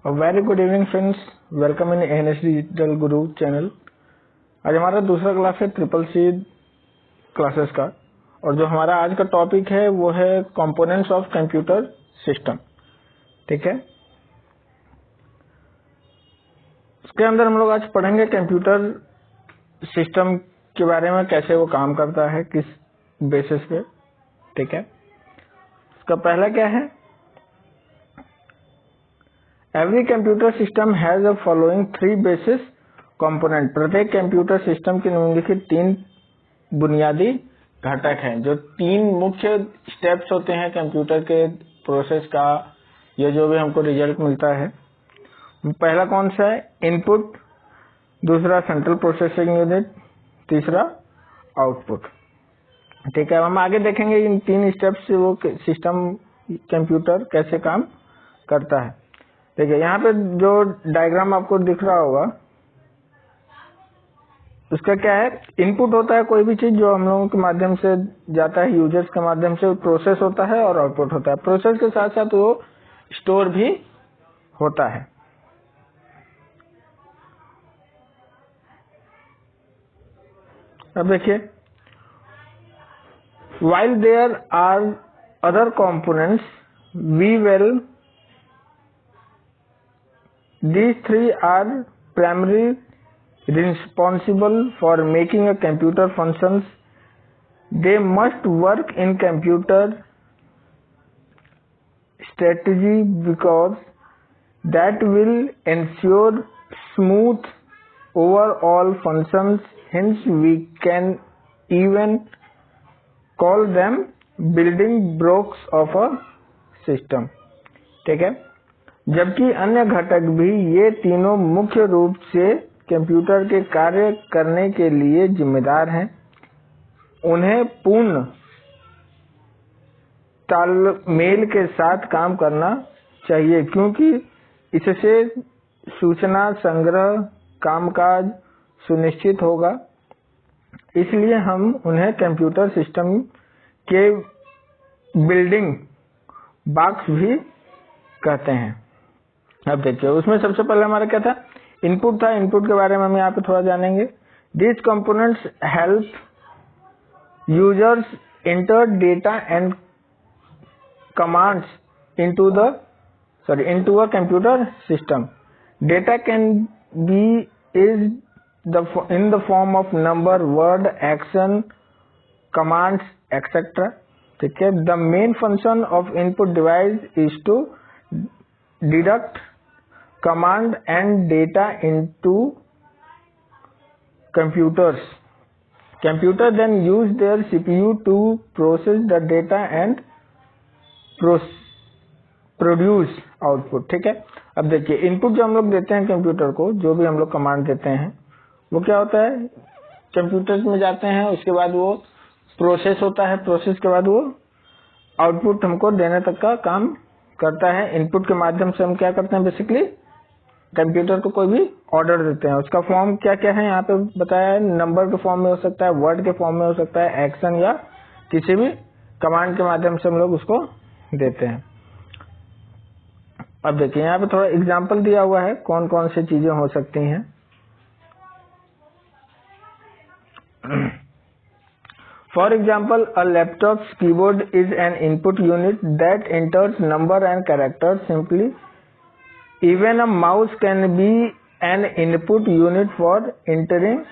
Very good evening friends, welcome in NS digital Guru channel. आज हमारा दूसरा class है ट्रिपल सी क्लासेस का, और जो हमारा आज का टॉपिक है वो है कंपोनेंट्स ऑफ कंप्यूटर सिस्टम। ठीक है, इसके अंदर हम लोग आज पढ़ेंगे कंप्यूटर सिस्टम के बारे में, कैसे वो काम करता है, किस बेसिस पे। ठीक है, इसका पहला क्या है, every computer system has a following three bases component. प्रत्येक कंप्यूटर सिस्टम के निम्नलिखित तीन बुनियादी घटक हैं, जो तीन मुख्य स्टेप्स होते हैं कंप्यूटर के प्रोसेस का, ये जो भी हमको रिजल्ट मिलता है। पहला कौन सा है, इनपुट, दूसरा सेंट्रल प्रोसेसिंग यूनिट, तीसरा आउटपुट। ठीक है, हम आगे देखेंगे इन तीन स्टेप्स से वो सिस्टम कंप्यूटर कैसे काम करता है। ठीक है, यहाँ पे जो डायग्राम आपको दिख रहा होगा उसका क्या है, इनपुट होता है कोई भी चीज जो हम लोगों के माध्यम से जाता है, यूजर्स के माध्यम से प्रोसेस होता है, और आउटपुट होता है। प्रोसेस के साथ साथ वो स्टोर भी होता है। अब देखिए, while there are other components, these three are primarily responsible for making a computer functions. They must work in computer strategy because that will ensure smooth overall functions. Hence we can even call them building blocks of a system. ठीक है, जबकि अन्य घटक भी ये तीनों मुख्य रूप से कंप्यूटर के कार्य करने के लिए जिम्मेदार हैं। उन्हें पूर्ण तालमेल के साथ काम करना चाहिए, क्योंकि इससे सूचना संग्रह, कामकाज सुनिश्चित होगा। इसलिए हम उन्हें कंप्यूटर सिस्टम के बिल्डिंग ब्लॉक्स भी कहते हैं। अब देखिए, उसमें सबसे पहले हमारा क्या था, इनपुट था। इनपुट के बारे में हम यहाँ पे थोड़ा जानेंगे। These components help users enter data and commands into a computer system. Data can be in the form of number, word, action, commands, etc. ठीक है, the main function of input device is to deduct command and data into computers. Computer then use their CPU to process the data and produce output. ठीक है, अब देखिए, input जो हम लोग देते हैं कंप्यूटर को, जो भी हम लोग कमांड देते हैं, वो क्या होता है, कंप्यूटर में जाते हैं, उसके बाद वो प्रोसेस होता है, प्रोसेस के बाद वो आउटपुट हमको देने तक का काम करता है। इनपुट के माध्यम से हम क्या करते हैं, बेसिकली कंप्यूटर को कोई भी ऑर्डर देते हैं। उसका फॉर्म क्या क्या है यहाँ पे बताया है, नंबर के फॉर्म में हो सकता है, वर्ड के फॉर्म में हो सकता है, एक्शन या किसी भी कमांड के माध्यम से हम लोग उसको देते हैं। अब देखिए, यहाँ पे थोड़ा एग्जांपल दिया हुआ है कौन कौन सी चीजें हो सकती हैं। For example, a laptop's keyboard is an input unit that enters number and characters simply. Even a mouse can be an input unit for entering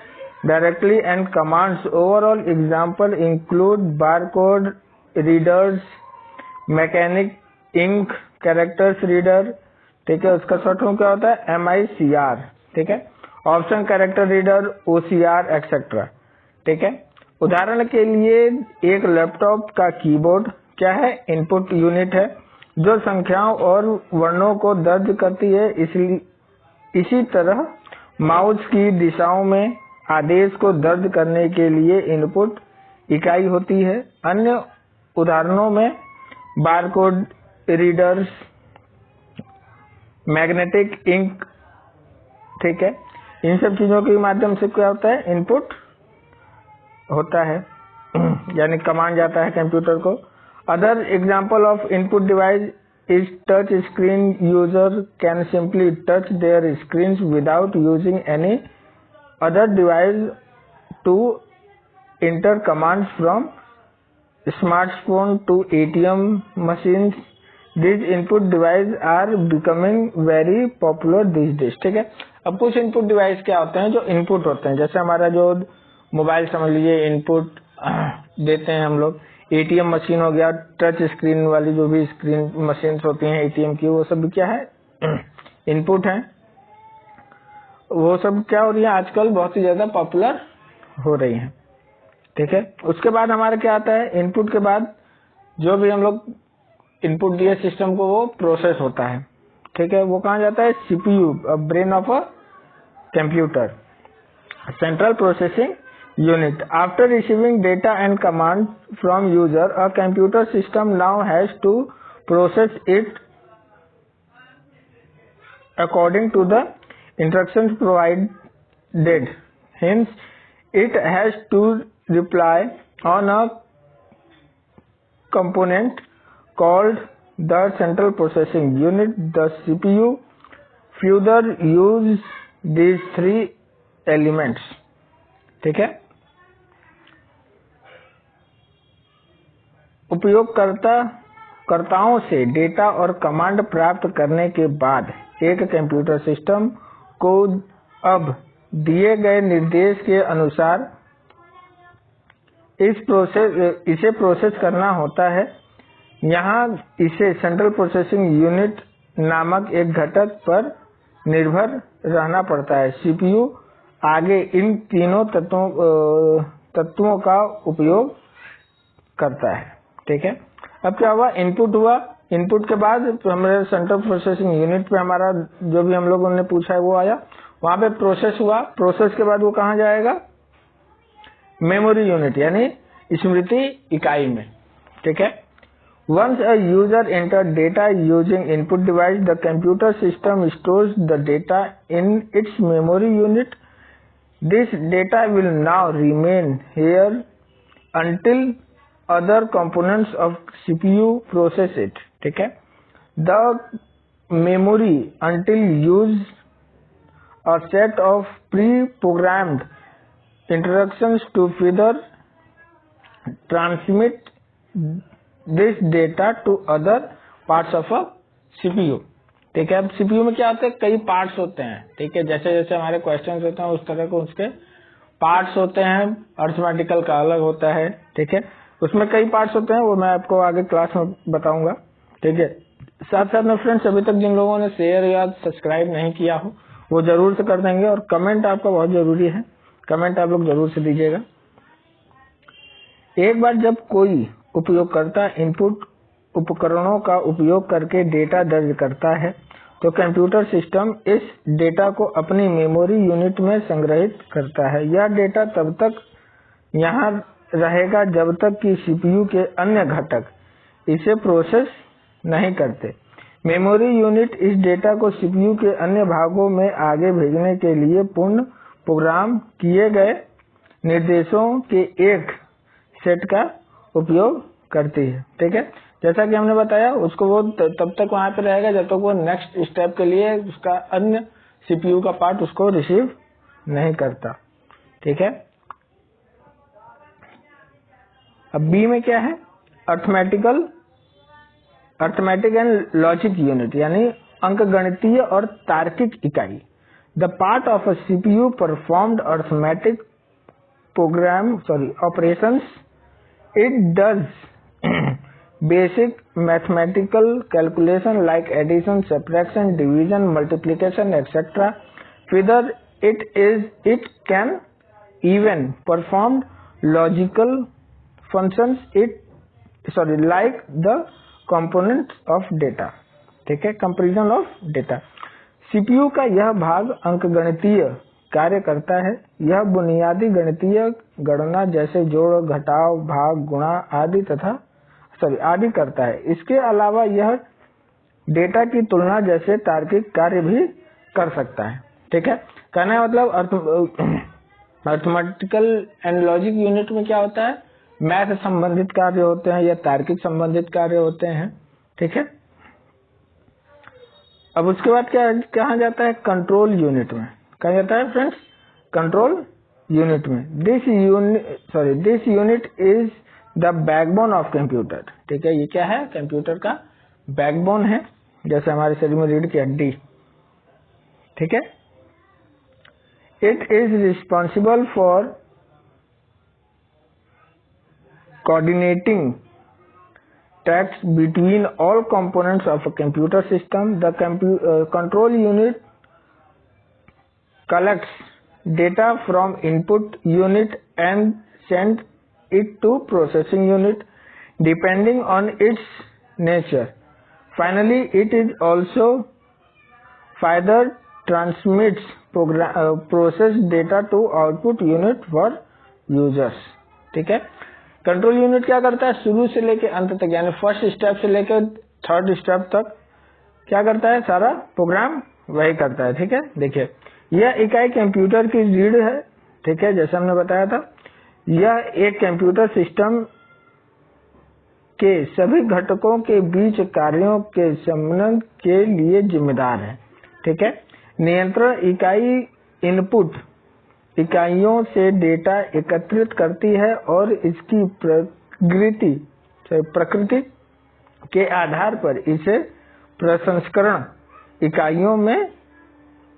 directly and commands. Overall example include barcode readers, mechanic ink, characters reader। ठीक है, उसका short form क्या होता है, MICR। ठीक है, option character reader, OCR etcetera. ठीक है, उदाहरण के लिए एक लैपटॉप का कीबोर्ड क्या है, इनपुट यूनिट है, जो संख्याओं और वर्णों को दर्ज करती है। इसी तरह माउस की दिशाओं में आदेश को दर्ज करने के लिए इनपुट इकाई होती है। अन्य उदाहरणों में बारकोड रीडर्स, मैग्नेटिक इंक। ठीक है, इन सब चीजों के माध्यम से क्या होता है, इनपुट होता है, यानी कमांड जाता है कंप्यूटर को। Other example of input device is touch screen. User can simply touch their screens without using any other device to enter commands from smartphone to ATM machines. These input devices are becoming very popular these days. ठीक है, अब कुछ input device क्या होते हैं जो input होते हैं, जैसे हमारा जो मोबाइल समझ लीजिए इनपुट देते हैं हम लोग, एटीएम मशीन हो गया, टच स्क्रीन वाली जो भी स्क्रीन मशीन होती हैं एटीएम की, वो सब क्या है इनपुट है। वो सब क्या हो रही है आजकल बहुत ही ज्यादा पॉपुलर हो रही है। ठीक है, उसके बाद हमारा क्या आता है, इनपुट के बाद जो भी हम लोग इनपुट दिए सिस्टम को वो प्रोसेस होता है। ठीक है, वो कहाँ जाता है, CPU, brain of a computer, central processing unit. After receiving data and command from user, a computer system now has to process it according to the instructions provided. Hence, it has to rely on a component called the central processing unit, the CPU. Further use these three elements. ठीक है, उपयोगकर्ताओं से data और command प्राप्त करने के बाद एक कंप्यूटर सिस्टम को अब दिए गए निर्देश के अनुसार इसे प्रोसेस करना होता है। यहाँ इसे सेंट्रल प्रोसेसिंग यूनिट नामक एक घटक पर निर्भर रहना पड़ता है। सीपीयू आगे इन तीनों तत्वों का उपयोग करता है। ठीक है, अब क्या हुआ, इनपुट हुआ, इनपुट के बाद हमारे सेंट्रल प्रोसेसिंग यूनिट पे हमारा जो भी हम लोगों ने पूछा है वो आया, वहां पे प्रोसेस हुआ, प्रोसेस के बाद वो कहाँ जाएगा, मेमोरी यूनिट यानी स्मृति इकाई में। ठीक है, once a user enter data using input device, the computer system stores the data in its memory unit. This data will now remain here until other components of CPU process it. ठीक है, the memory until use a set of pre-programmed instructions to further transmit this data to other parts of a CPU. ठीक है, अब CPU में क्या होता है, कई पार्ट्स होते हैं। ठीक है, जैसे जैसे हमारे क्वेश्चंस होते हैं उस तरह को उसके पार्ट्स होते हैं, अर्थमेटिकल का अलग होता है। ठीक है, उसमें कई पार्ट्स होते हैं, वो मैं आपको आगे क्लास में बताऊंगा। ठीक है, साथ साथ में फ्रेंड्स अभी तक जिन लोगों ने शेयर या सब्सक्राइब नहीं किया हो वो जरूर से कर देंगे, और कमेंट आपका बहुत जरूरी है, कमेंट आप लोग जरूर से दीजिएगा। एक बार जब कोई उपयोगकर्ता इनपुट उपकरणों का उपयोग करके डेटा दर्ज करता है तो कंप्यूटर सिस्टम इस डेटा को अपनी मेमोरी यूनिट में संग्रहित करता है। यह डेटा तब तक यहाँ रहेगा जब तक कि सीपीयू के अन्य घटक इसे प्रोसेस नहीं करते। मेमोरी यूनिट इस डेटा को सीपीयू के अन्य भागों में आगे भेजने के लिए पूर्ण प्रोग्राम किए गए निर्देशों के एक सेट का उपयोग करती है। ठीक है, जैसा कि हमने बताया उसको वो तब तक वहां पे रहेगा जब तक वो नेक्स्ट स्टेप के लिए उसका अन्य सीपीयू का पार्ट उसको रिसीव नहीं करता। ठीक है, अब बी में क्या है, अर्थमेटिक एंड लॉजिक यूनिट यानी अंकगणितीय और तार्किक इकाई। The part of a CPU performed arithmetic operations. It does basic mathematical calculation like addition, subtraction, division, multiplication, etc. Further, it can even perform logical functions like the components of data. ठीक है, comparison of data. CPU का यह भाग अंकगणितीय कार्य करता है। यह बुनियादी गणितीय गणना जैसे जोड़, घटाव, भाग, गुणा आदि करता है। इसके अलावा यह डेटा की तुलना जैसे तार्किक कार्य भी कर सकता है। ठीक है, कहने का मतलब अर्थमेटिकल एंड लॉजिक यूनिट में क्या होता है, मैथ संबंधित कार्य होते हैं या तार्किक संबंधित कार्य होते हैं। ठीक है, अब उसके बाद क्या कहा जाता है, कंट्रोल यूनिट में। कहा जाता है फ्रेंड्स कंट्रोल यूनिट में। This unit is the backbone of computer. ठीक है, ये क्या है, कंप्यूटर का बैकबोन है, जैसे हमारे शरीर में रीढ़ की हड्डी। ठीक है, it is responsible for coordinating tasks between all components of a computer system. The control unit collects data from input unit and sends it to processing unit depending on its nature. Finally, it is also further transmits processed data to output unit for users. ठीक है, control unit क्या करता है, शुरू से लेके अंत तक, यानी फर्स्ट स्टेप से लेके थर्ड स्टेप तक क्या करता है, सारा प्रोग्राम वही करता है। ठीक है, देखिए यह इकाई कंप्यूटर की रीढ़ है। ठीक है, जैसे हमने बताया था, यह एक कंप्यूटर सिस्टम के सभी घटकों के बीच कार्यों के समन्वय के लिए जिम्मेदार है। ठीक है, नियंत्रण इकाई इनपुट इकाइयों से डेटा एकत्रित करती है और इसकी प्रकृति के आधार पर इसे प्रसंस्करण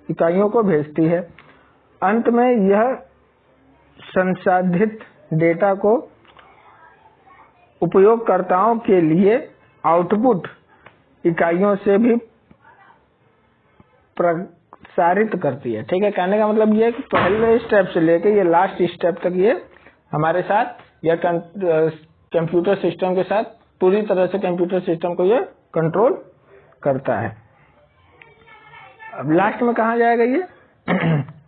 इकाइयों को भेजती है। अंत में यह संसाधित डेटा को उपयोगकर्ताओं के लिए आउटपुट इकाइयों से भी प्रसारित करती है। ठीक है, कहने का मतलब ये है कि पहले स्टेप से लेके ये लास्ट स्टेप तक ये हमारे साथ या कंप्यूटर सिस्टम के साथ पूरी तरह से कंप्यूटर सिस्टम को ये कंट्रोल करता है। अब लास्ट में कहा जाएगा ये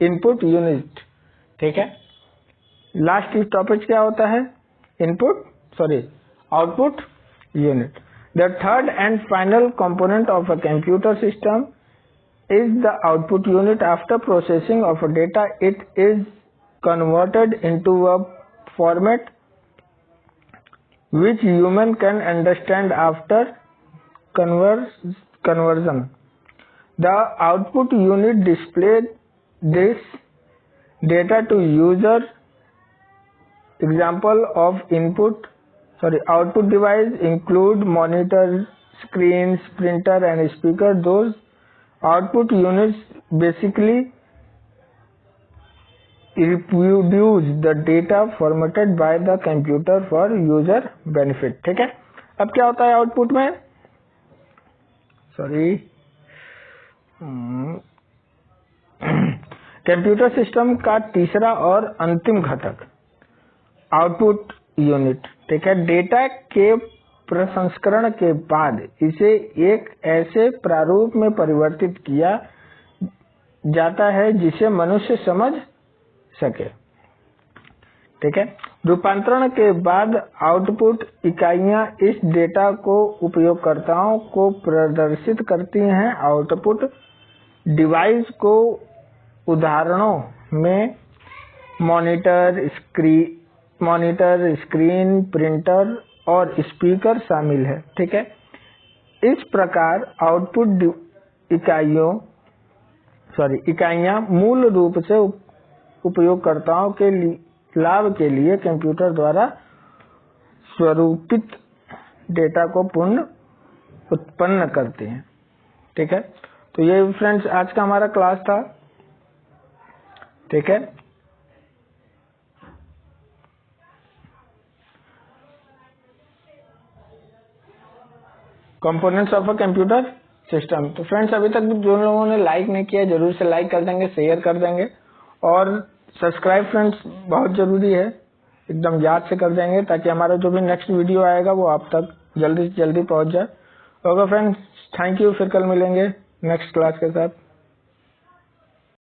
इनपुट यूनिट। ठीक है, लास्ट टॉपिक क्या होता है, output unit. The third and final component of a computer system is the output unit. After processing of data, it is converted into a format which human can understand. After conversion, the output unit displays this data to user. Example of output device include monitor, screens, printer and speaker. Those output units basically reproduce the data formatted by the computer for user benefit. ठीक है, अब क्या होता है output में, computer system का तीसरा और अंतिम घटक आउटपुट यूनिट। ठीक है, डेटा के प्रसंस्करण के बाद इसे एक ऐसे प्रारूप में परिवर्तित किया जाता है जिसे मनुष्य समझ सके। ठीक है, रूपांतरण के बाद आउटपुट इकाइयां इस डेटा को उपयोगकर्ताओं को प्रदर्शित करती हैं। आउटपुट डिवाइस को उदाहरणों में मॉनिटर, स्क्रीन, प्रिंटर और स्पीकर शामिल है। ठीक है, इस प्रकार आउटपुट इकाइयां मूल रूप से उपयोगकर्ताओं के लाभ के लिए कंप्यूटर द्वारा स्वरूपित डेटा को उत्पन्न करते हैं। ठीक है, तो ये फ्रेंड्स आज का हमारा क्लास था। ठीक है, components of a computer system. तो फ्रेंड्स अभी तक जो लोगों ने लाइक नहीं किया जरूर से लाइक कर देंगे, शेयर कर देंगे और सब्सक्राइब फ्रेंड्स बहुत जरूरी है, एकदम याद से कर देंगे ताकि हमारा जो भी नेक्स्ट वीडियो आएगा वो आप तक जल्दी से जल्दी पहुंच जाए। ओके फ्रेंड्स, थैंक यू, फिर कल मिलेंगे नेक्स्ट क्लास के साथ।